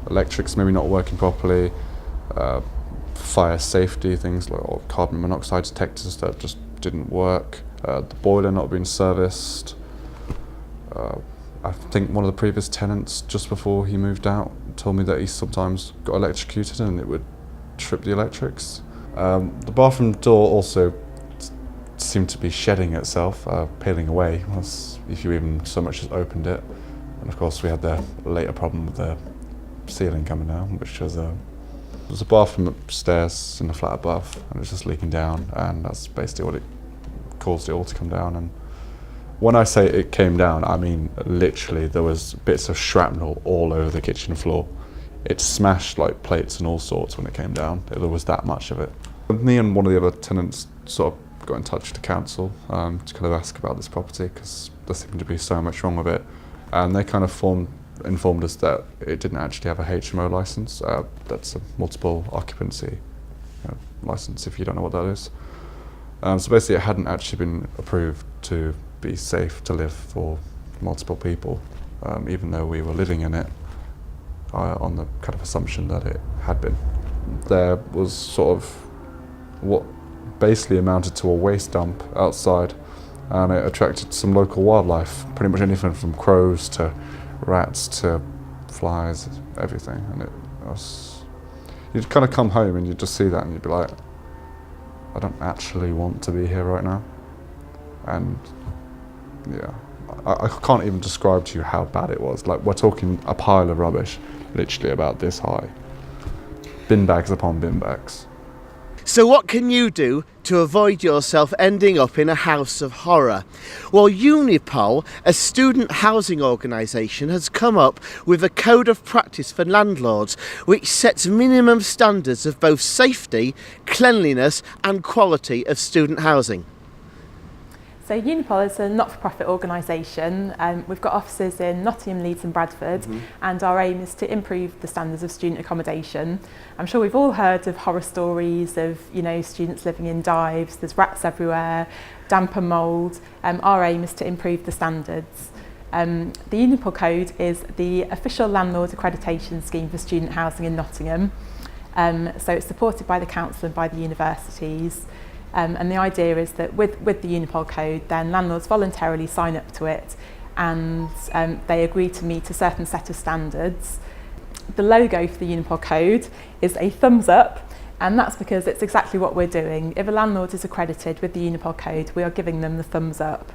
electrics maybe not working properly, fire safety things like carbon monoxide detectors that just didn't work, the boiler not being serviced. I think one of the previous tenants, just before he moved out, told me that he sometimes got electrocuted and it would trip the electrics. The bathroom door also seemed to be shedding itself, peeling away if you even so much as opened it. And of course we had the later problem with the ceiling coming down, which was there was a bathroom upstairs in the flat above and it was just leaking down, and that's basically what it caused it all to come down. And when I say it came down, I mean literally there was bits of shrapnel all over the kitchen floor. It smashed like plates and all sorts when it came down. There was that much of it. Me and one of the other tenants sort of got in touch with the council to kind of ask about this property because there seemed to be so much wrong with it. And they kind of informed us that it didn't actually have a HMO licence. That's a multiple occupancy licence, if you don't know what that is. So basically it hadn't actually been approved to be safe to live for multiple people, even though we were living in it on the kind of assumption that it had been. There was sort of what basically amounted to a waste dump outside, and it attracted some local wildlife, pretty much anything from crows to rats to flies, everything. And it was, you'd kind of come home and you'd just see that and you'd be like, I don't actually want to be here right now. And yeah, I can't even describe to you how bad it was. Like, we're talking a pile of rubbish, literally about this high. Bin bags upon bin bags. So what can you do to avoid yourself ending up in a house of horror? Well, Unipol, a student housing organisation, has come up with a code of practice for landlords which sets minimum standards of both safety, cleanliness and quality of student housing. So Unipol is a not-for-profit organisation. We've got offices in Nottingham, Leeds and Bradford, and our aim is to improve the standards of student accommodation. I'm sure we've all heard of horror stories of students living in dives, there's rats everywhere, damp and mould. Our aim is to improve the standards. The Unipol code is the official landlord accreditation scheme for student housing in Nottingham. So it's supported by the council and by the universities. And the idea is that with the Unipol code, then landlords voluntarily sign up to it and they agree to meet a certain set of standards. The logo for the Unipol code is a thumbs up, and that's because it's exactly what we're doing. If a landlord is accredited with the Unipol code, we are giving them the thumbs up.